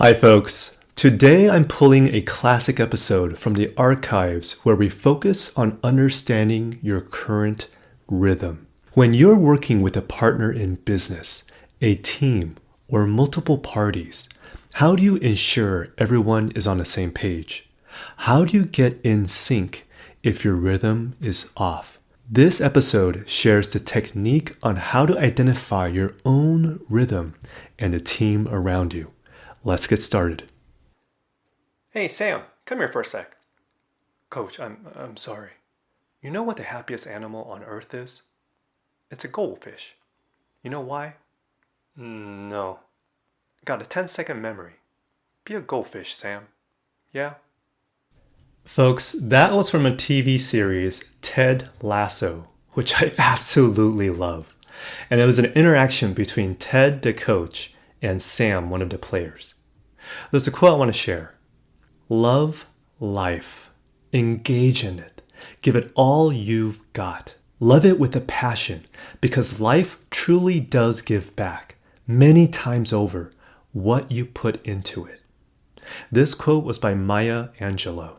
Hi, folks. Today I'm pulling a classic episode from the archives where we focus on understanding your current rhythm. When you're working with a partner in business, a team, or multiple parties, how do you ensure everyone is on the same page? How do you get in sync if your rhythm is off? This episode shares the technique on how to identify your own rhythm and the team around you. Let's get started. Hey, Sam, come here for a sec. Coach, I'm sorry. You know what the happiest animal on earth is? It's a goldfish. You know why? No. Got a 10-second memory. Be a goldfish, Sam. Yeah? Folks, that was from a TV series, Ted Lasso, which I absolutely love. And it was an interaction between Ted, the coach, and Sam, one of the players. There's a quote I want to share. Love life. Engage in it. Give it all you've got. Love it with a passion because life truly does give back many times over what you put into it. This quote was by Maya Angelou.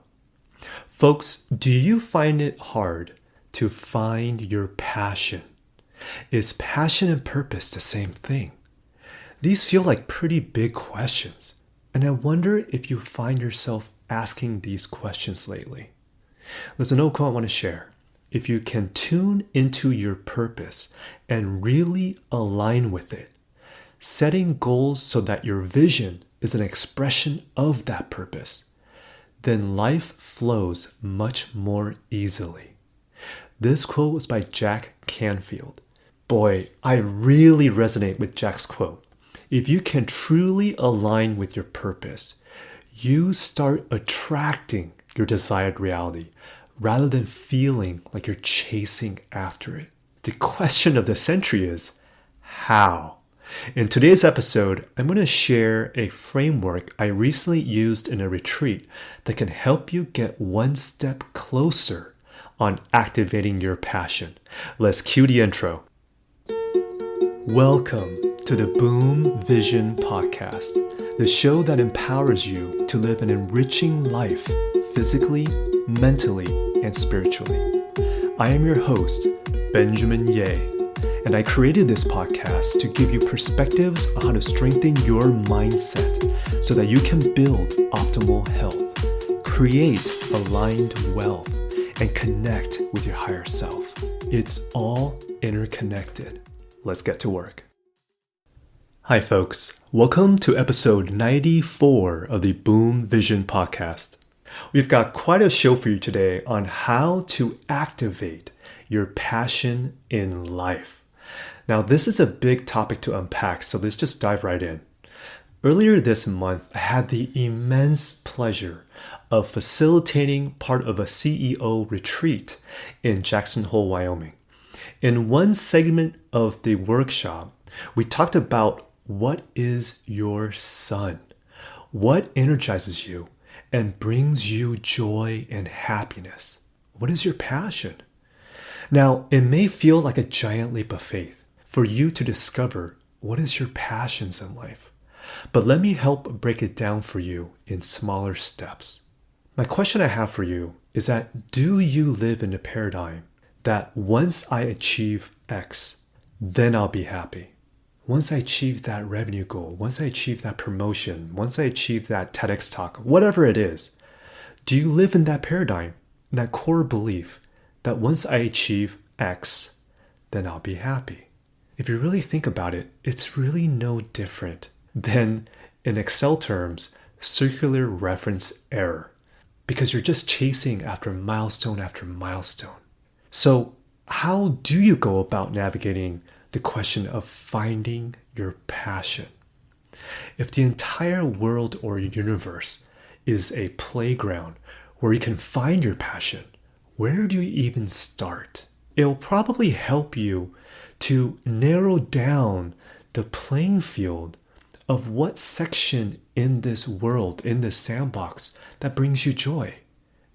Folks, do you find it hard to find your passion? Is passion and purpose the same thing? These feel like pretty big questions. And I wonder if you find yourself asking these questions lately. There's another quote I want to share. If you can tune into your purpose and really align with it, setting goals so that your vision is an expression of that purpose, then life flows much more easily. This quote was by Jack Canfield. Boy, I really resonate with Jack's quote. If you can truly align with your purpose, you start attracting your desired reality rather than feeling like you're chasing after it. The question of the century is, how? In today's episode, I'm going to share a framework I recently used in a retreat that can help you get one step closer on activating your passion. Let's cue the intro. Welcome to the Boom Vision Podcast, the show that empowers you to live an enriching life physically, mentally, and spiritually. I am your host, Benjamin Ye, and I created this podcast to give you perspectives on how to strengthen your mindset so that you can build optimal health, create aligned wealth, and connect with your higher self. It's all interconnected. Let's get to work. Hi, folks. Welcome to episode 94 of the Boom Vision Podcast. We've got quite a show for you today on how to activate your passion in life. Now, this is a big topic to unpack, so let's just dive right in. Earlier this month, I had the immense pleasure of facilitating part of a CEO retreat in Jackson Hole, Wyoming. In one segment of the workshop, we talked about what is your sun? What energizes you and brings you joy and happiness? What is your passion? Now, it may feel like a giant leap of faith for you to discover what is your passions in life. But let me help break it down for you in smaller steps. My question I have for you is that do you live in a paradigm that once I achieve X, then I'll be happy? Once I achieve that revenue goal, once I achieve that promotion, once I achieve that TEDx talk, whatever it is, do you live in that paradigm, in that core belief that once I achieve X, then I'll be happy? If you really think about it, it's really no different than, in Excel terms, circular reference error, because you're just chasing after milestone after milestone. So how do you go about navigating the question of finding your passion? If the entire world or universe is a playground where you can find your passion, where do you even start? It'll probably help you to narrow down the playing field of what section in this world, in this sandbox, that brings you joy.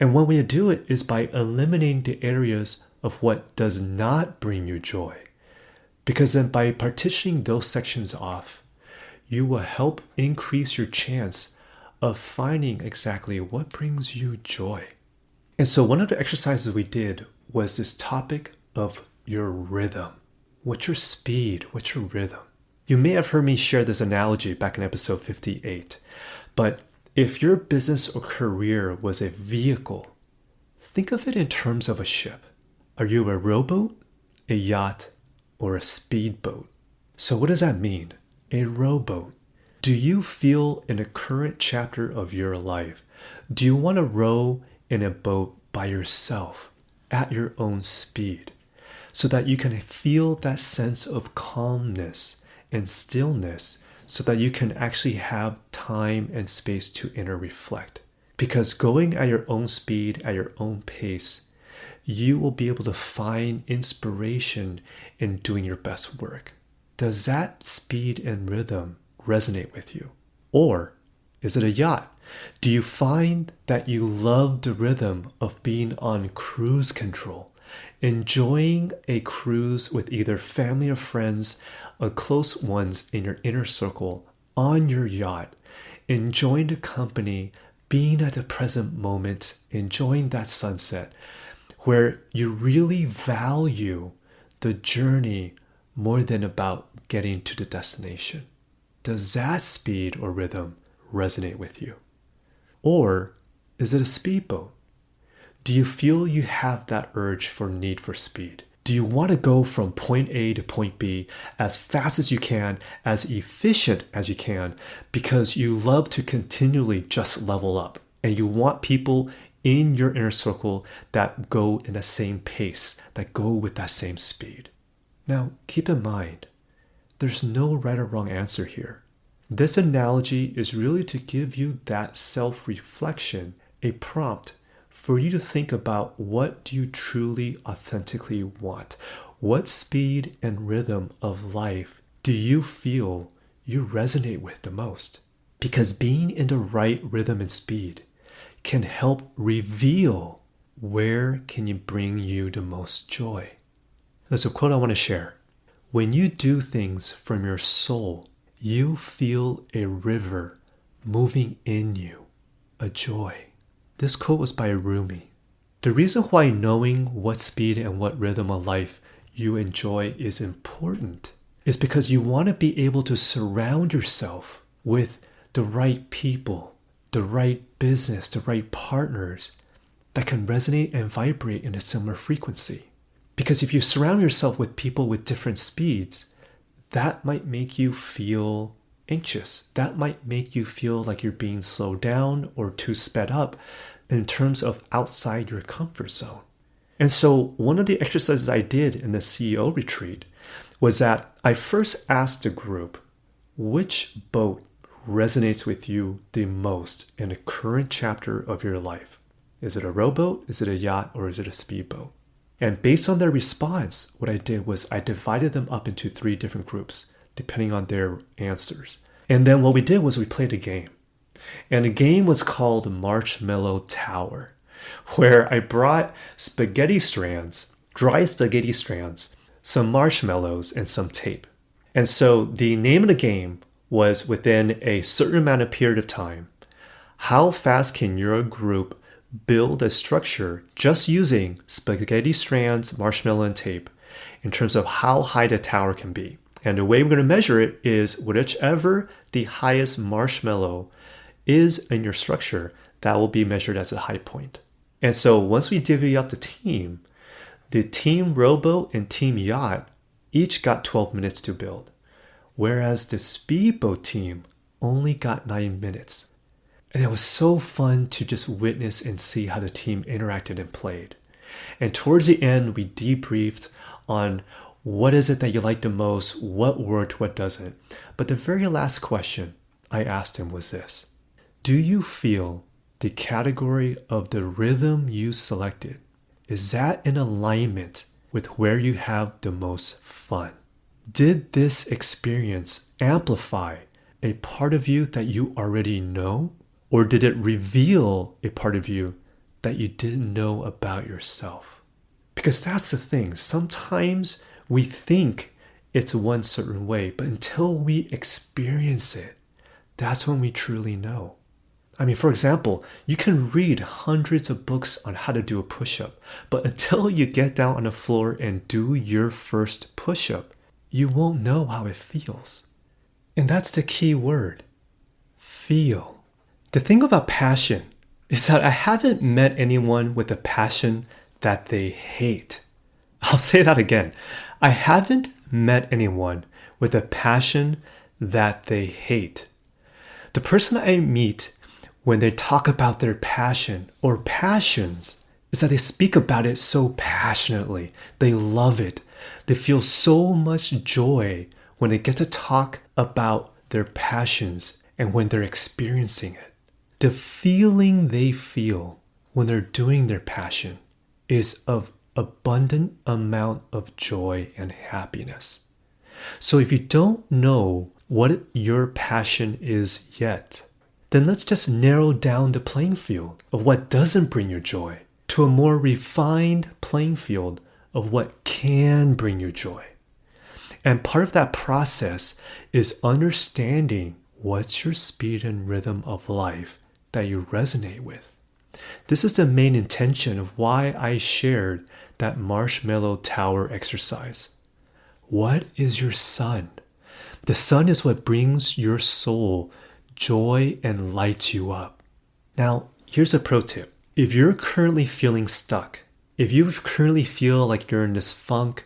And one way to do it is by eliminating the areas of what does not bring you joy. Because then by partitioning those sections off, you will help increase your chance of finding exactly what brings you joy. And so one of the exercises we did was this topic of your rhythm. What's your speed? What's your rhythm? You may have heard me share this analogy back in episode 58, but if your business or career was a vehicle, think of it in terms of a ship. Are you a rowboat, a yacht, or a speedboat? So what does that mean? A rowboat. Do you feel in a current chapter of your life, do you want to row in a boat by yourself at your own speed so that you can feel that sense of calmness and stillness so that you can actually have time and space to inner reflect? Because going at your own speed, at your own pace, you will be able to find inspiration in doing your best work. Does that speed and rhythm resonate with you? Or is it a yacht? Do you find that you love the rhythm of being on cruise control, enjoying a cruise with either family or friends or close ones in your inner circle on your yacht, enjoying the company, being at the present moment, enjoying that sunset, where you really value the journey more than about getting to the destination? Does that speed or rhythm resonate with you? Or is it a speedboat? Do you feel you have that urge for need for speed? Do you want to go from point A to point B as fast as you can, as efficient as you can, because you love to continually just level up and you want people in your inner circle that go in the same pace, that go with that same speed? Now, keep in mind, there's no right or wrong answer here. This analogy is really to give you that self-reflection, a prompt for you to think about what do you truly, authentically want? What speed and rhythm of life do you feel you resonate with the most? Because being in the right rhythm and speed can help reveal where can you bring you the most joy. There's a quote I want to share. When you do things from your soul, you feel a river moving in you, a joy. This quote was by Rumi. The reason why knowing what speed and what rhythm of life you enjoy is important is because you want to be able to surround yourself with the right people, the right business, the right partners that can resonate and vibrate in a similar frequency. Because if you surround yourself with people with different speeds, that might make you feel anxious. That might make you feel like you're being slowed down or too sped up in terms of outside your comfort zone. And so one of the exercises I did in the CEO retreat was that I first asked the group, which boat resonates with you the most in the current chapter of your life? Is it a rowboat? Is it a yacht? Or is it a speedboat? And based on their response, what I did was I divided them up into 3 different groups, depending on their answers. And then what we did was we played a game. And the game was called Marshmallow Tower, where I brought spaghetti strands, dry spaghetti strands, some marshmallows, and some tape. And so the name of the game was, within a certain amount of period of time, how fast can your group build a structure just using spaghetti strands, marshmallow, and tape in terms of how high the tower can be. And the way we're going to measure it is whichever the highest marshmallow is in your structure, that will be measured as a high point. And so once we divvy up the team rowboat and team yacht each got 12 minutes to build, whereas the speedboat team only got 9 minutes. And it was so fun to just witness and see how the team interacted and played. And towards the end, we debriefed on what is it that you like the most, what worked, what doesn't. But the very last question I asked him was this: do you feel the category of the rhythm you selected, is that in alignment with where you have the most fun? Did this experience amplify a part of you that you already know? Or did it reveal a part of you that you didn't know about yourself? Because that's the thing. Sometimes we think it's one certain way. But until we experience it, that's when we truly know. I mean, for example, you can read hundreds of books on how to do a push-up, but until you get down on the floor and do your first push-up, you won't know how it feels. And that's the key word, feel. The thing about passion is that I haven't met anyone with a passion that they hate. I'll say that again. I haven't met anyone with a passion that they hate. The person I meet when they talk about their passion or passions is that they speak about it so passionately. They love it. They feel so much joy when they get to talk about their passions and when they're experiencing it. The feeling they feel when they're doing their passion is of abundant amount of joy and happiness. So if you don't know what your passion is yet, then let's just narrow down the playing field of what doesn't bring you joy to a more refined playing field of what can bring you joy. And part of that process is understanding what's your speed and rhythm of life that you resonate with. This is the main intention of why I shared that marshmallow tower exercise. What is your sun? The sun is what brings your soul joy and lights you up. Now, here's a pro tip. If you're currently feeling stuck, if you currently feel like you're in this funk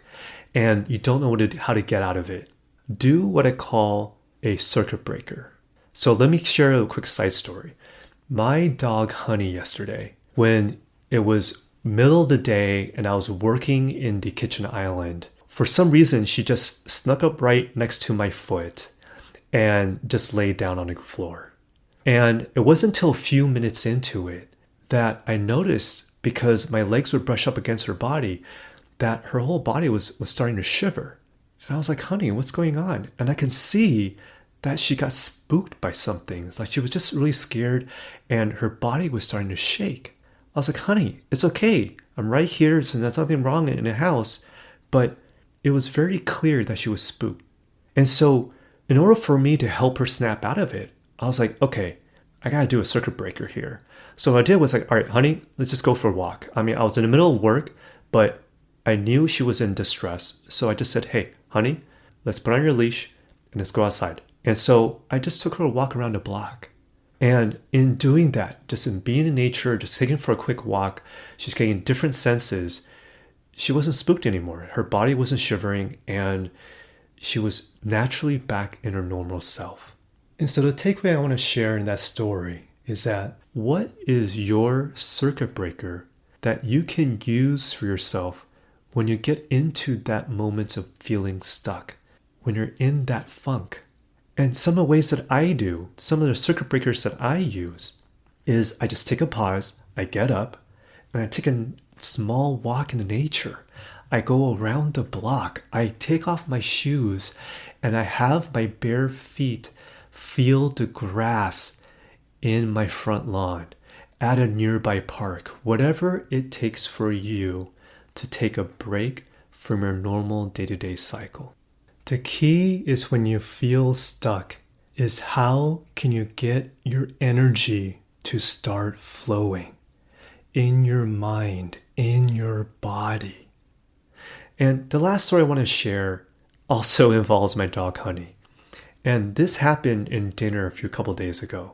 and you don't know how to get out of it, do what I call a circuit breaker. So let me share a quick side story. My dog Honey yesterday, when it was middle of the day and I was working in the kitchen island, for some reason she just snuck up right next to my foot and just laid down on the floor. And it wasn't until a few minutes into it that I noticed, because my legs would brush up against her body, that her whole body was starting to shiver. And I was like, Honey, what's going on? And I can see that she got spooked by something. It's like she was just really scared and her body was starting to shake. I was like, Honey, it's okay. I'm right here, so there's nothing wrong in the house. But it was very clear that she was spooked. And so in order for me to help her snap out of it, I was like, okay, I gotta do a circuit breaker here. So what I did was like, all right, Honey, let's just go for a walk. I mean, I was in the middle of work, but I knew she was in distress. So I just said, hey, Honey, let's put on your leash and let's go outside. And so I just took her a walk around the block. And in doing that, just in being in nature, just taking for a quick walk, she's getting different senses. She wasn't spooked anymore. Her body wasn't shivering and she was naturally back in her normal self. And so the takeaway I want to share in that story is that what is your circuit breaker that you can use for yourself when you get into that moment of feeling stuck, when you're in that funk? And some of the ways that I do, some of the circuit breakers that I use is I just take a pause, I get up, and I take a small walk in nature. I go around the block, I take off my shoes, and I have my bare feet feel the grass in my front lawn, at a nearby park, whatever it takes for you to take a break from your normal day-to-day cycle. The key is when you feel stuck is how can you get your energy to start flowing in your mind, in your body. And the last story I want to share also involves my dog Honey. And this happened in dinner a couple days ago.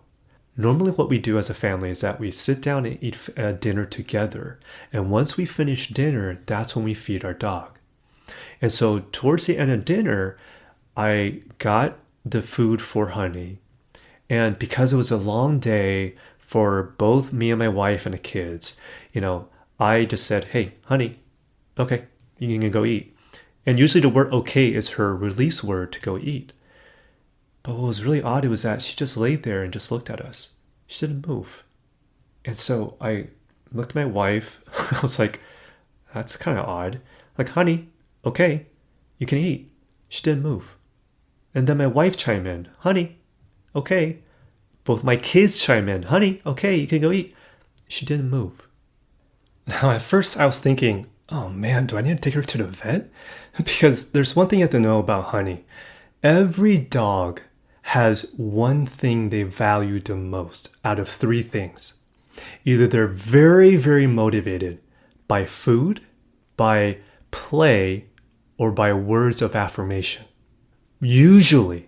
Normally what we do as a family is that we sit down and eat dinner together. And once we finish dinner, that's when we feed our dog. And so towards the end of dinner, I got the food for Honey. And because it was a long day for both me and my wife and the kids, I just said, hey, Honey, okay, you can go eat. And usually the word okay is her release word to go eat. But what was really odd was that she just laid there and just looked at us. She didn't move. And so I looked at my wife. I was like, that's kind of odd. Like, Honey, okay, you can eat. She didn't move. And then my wife chimed in, Honey, okay. Both my kids chime in, Honey, okay, you can go eat. She didn't move. Now, at first I was thinking, oh man, do I need to take her to the vet? Because there's one thing you have to know about Honey. Every dog has one thing they value the most out of three things. Either they're very, very motivated by food, by play, or by words of affirmation. Usually,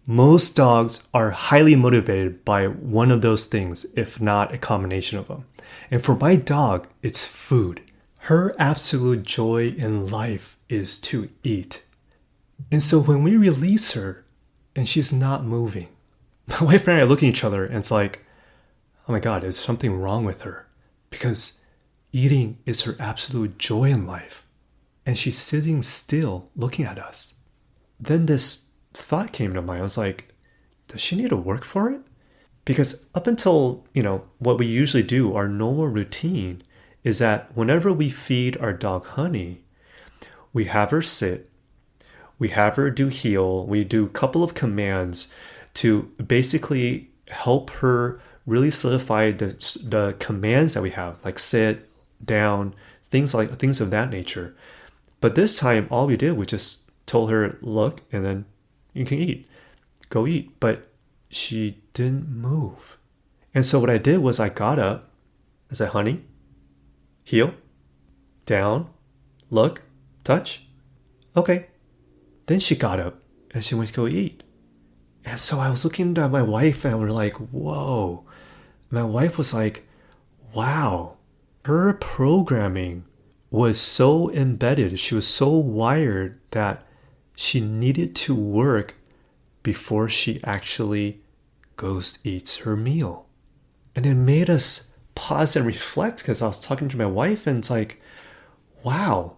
most dogs are highly motivated by one of those things, if not a combination of them. And for my dog, it's food. Her absolute joy in life is to eat. And so when we release her and she's not moving, my wife and I are looking at each other and it's like, oh my God, is something wrong with her? Because eating is her absolute joy in life. And she's sitting still looking at us. Then this thought came to mind. I was like, does she need to work for it? Because up until, what we usually do, our normal routine is that whenever we feed our dog Honey, we have her sit, we have her do heel, we do a couple of commands to basically help her really solidify the commands that we have, like sit, down, things of that nature. But this time, all we did was just told her, look, and then you can eat. Go eat. But she didn't move. And so what I did was I got up. I said, Honey, heel, down, look, touch. Okay. Then she got up and she went to go eat. And so I was looking at my wife and we were like, whoa. My wife was like, wow. Her programming was so embedded. She was so wired that she needed to work before she actually goes eats her meal. And it made us pause and reflect because I was talking to my wife and it's like, wow,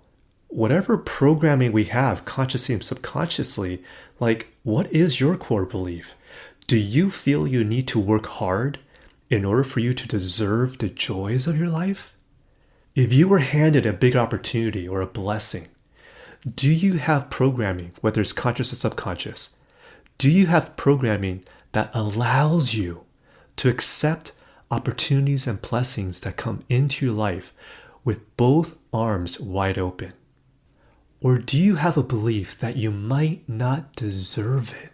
whatever programming we have consciously and subconsciously, like what is your core belief? Do you feel you need to work hard in order for you to deserve the joys of your life? If you were handed a big opportunity or a blessing, do you have programming, whether it's conscious or subconscious? Do you have programming that allows you to accept opportunities and blessings that come into your life with both arms wide open? Or do you have a belief that you might not deserve it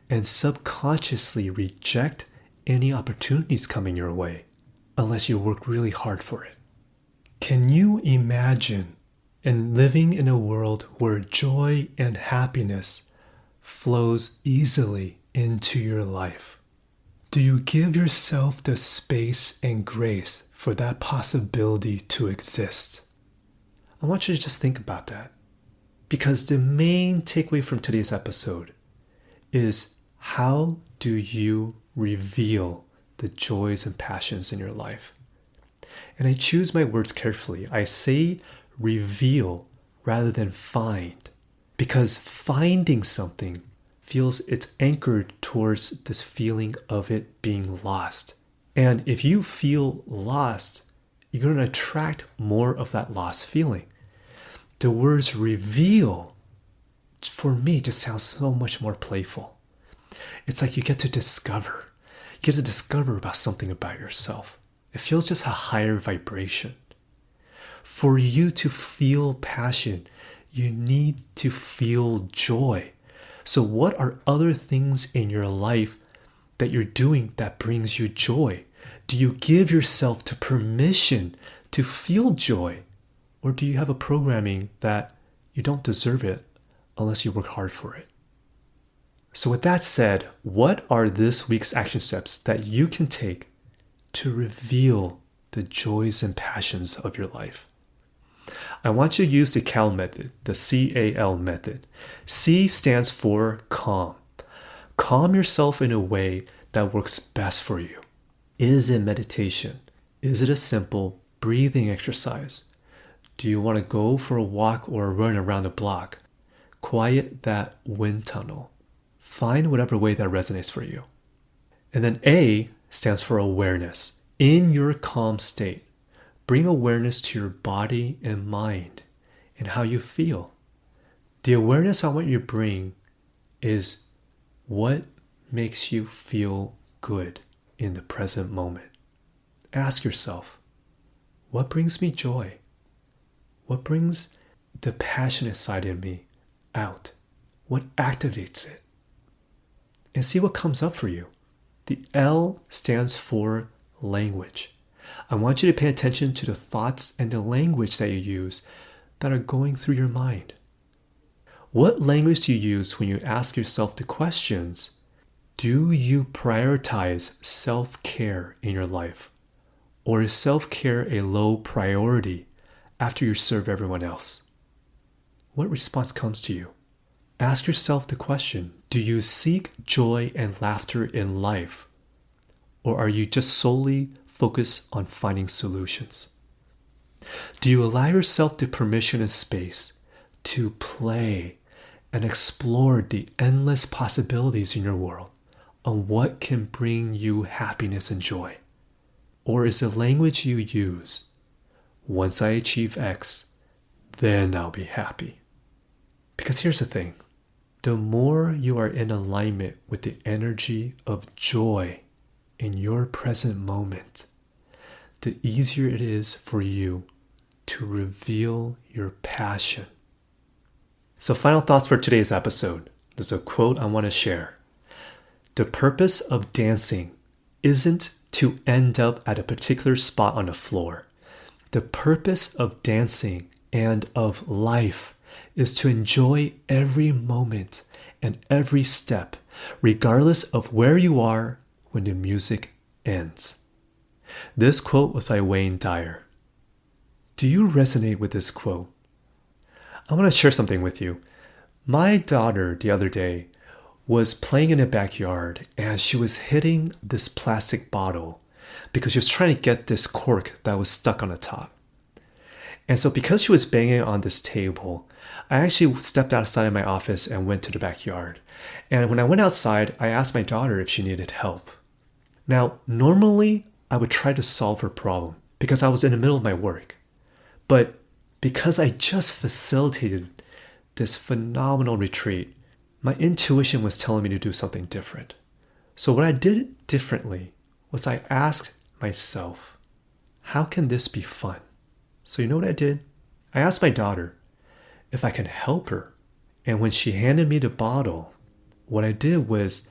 and subconsciously reject any opportunities coming your way unless you work really hard for it? Can you imagine living in a world where joy and happiness flows easily into your life? Do you give yourself the space and grace for that possibility to exist? I want you to just think about that. Because the main takeaway from today's episode is, how do you reveal the joys and passions in your life? And I choose my words carefully. I say reveal rather than find, because finding something feels it's anchored towards this feeling of it being lost. And if you feel lost, you're going to attract more of that lost feeling. The words reveal, for me, just sounds so much more playful. It's like you get to discover. You get to discover about something about yourself. It feels just a higher vibration. For you to feel passion, you need to feel joy. So what are other things in your life that you're doing that brings you joy? Do you give yourself the permission to feel joy? Or do you have a programming that you don't deserve it unless you work hard for it? So with that said, what are this week's action steps that you can take to reveal the joys and passions of your life? I want you to use the CAL method, the C-A-L method. C stands for calm. Calm yourself in a way that works best for you. Is it meditation? Is it a simple breathing exercise? Do you want to go for a walk or a run around the block? Quiet that wind tunnel. Find whatever way that resonates for you. And then A stands for awareness. In your calm state, bring awareness to your body and mind and how you feel. The awareness I want you to bring is what makes you feel good in the present moment. Ask yourself, what brings me joy? What brings the passionate side in me out? What activates it? And see what comes up for you. The L stands for language. I want you to pay attention to the thoughts and the language that you use that are going through your mind. What language do you use when you ask yourself the questions? Do you prioritize self-care in your life? Or is self-care a low priority after you serve everyone else? What response comes to you? Ask yourself the question, do you seek joy and laughter in life? Or are you just solely focused on finding solutions? Do you allow yourself the permission and space to play and explore the endless possibilities in your world on what can bring you happiness and joy? Or is the language you use, once I achieve X, then I'll be happy? Because here's the thing, the more you are in alignment with the energy of joy in your present moment, the easier it is for you to reveal your passion. So final thoughts for today's episode. There's a quote I want to share. The purpose of dancing isn't to end up at a particular spot on the floor. The purpose of dancing and of life is to enjoy every moment and every step, regardless of where you are when the music ends. This quote was by Wayne Dyer. Do you resonate with this quote? I want to share something with you. My daughter the other day was playing in the backyard and she was hitting this plastic bottle because she was trying to get this cork that was stuck on the top. And so because she was banging on this table, I actually stepped outside of my office and went to the backyard. And when I went outside, I asked my daughter if she needed help. Now, normally I would try to solve her problem because I was in the middle of my work. But because I just facilitated this phenomenal retreat, my intuition was telling me to do something different. So what I did differently was I asked myself, how can this be fun? So you know what I did? I asked my daughter if I can help her. And when she handed me the bottle, what I did was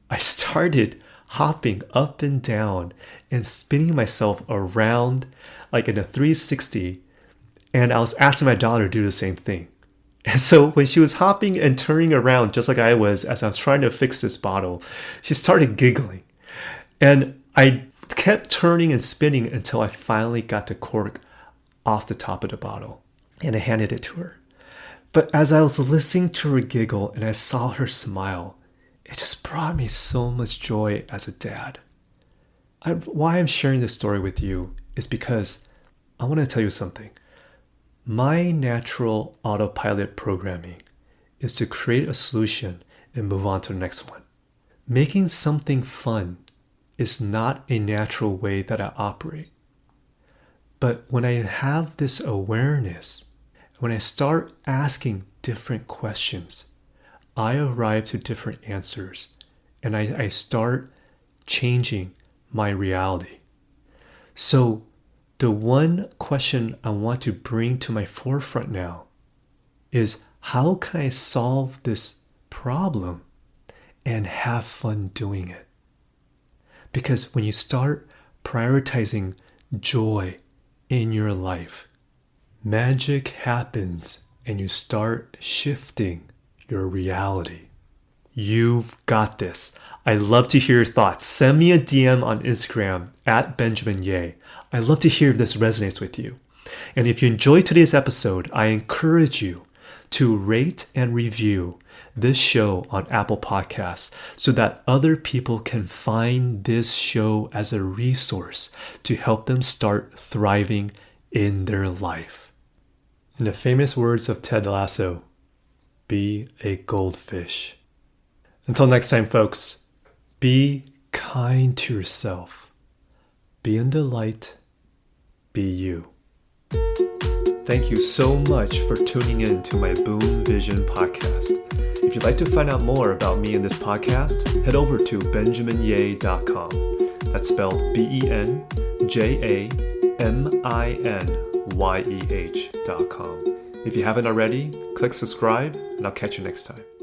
I started hopping up and down and spinning myself around like in a 360. And I was asking my daughter to do the same thing. And so when she was hopping and turning around just like I was as I was trying to fix this bottle, she started giggling. And I kept turning and spinning until I finally got the cork off the top of the bottle. And I handed it to her. But as I was listening to her giggle and I saw her smile, it just brought me so much joy as a dad. Why I'm sharing this story with you is because I want to tell you something. My natural autopilot programming is to create a solution and move on to the next one. Making something fun is not a natural way that I operate. But when I have this awareness, when I start asking different questions, I arrive to different answers and I start changing my reality. So the one question I want to bring to my forefront now is how can I solve this problem and have fun doing it? Because when you start prioritizing joy in your life, magic happens and you start shifting your reality. You've got this. I love to hear your thoughts. Send me a DM on Instagram at Benjamin Ye. I'd love to hear if this resonates with you. And if you enjoyed today's episode, I encourage you to rate and review this show on Apple Podcasts so that other people can find this show as a resource to help them start thriving in their life. In the famous words of Ted Lasso, be a goldfish. Until next time, folks, be kind to yourself. Be in the light. Be you. Thank you so much for tuning in to my Boom Vision podcast. If you'd like to find out more about me and this podcast, head over to benjaminye.com. That's spelled BenjaminYe. If you haven't already, click subscribe, and I'll catch you next time.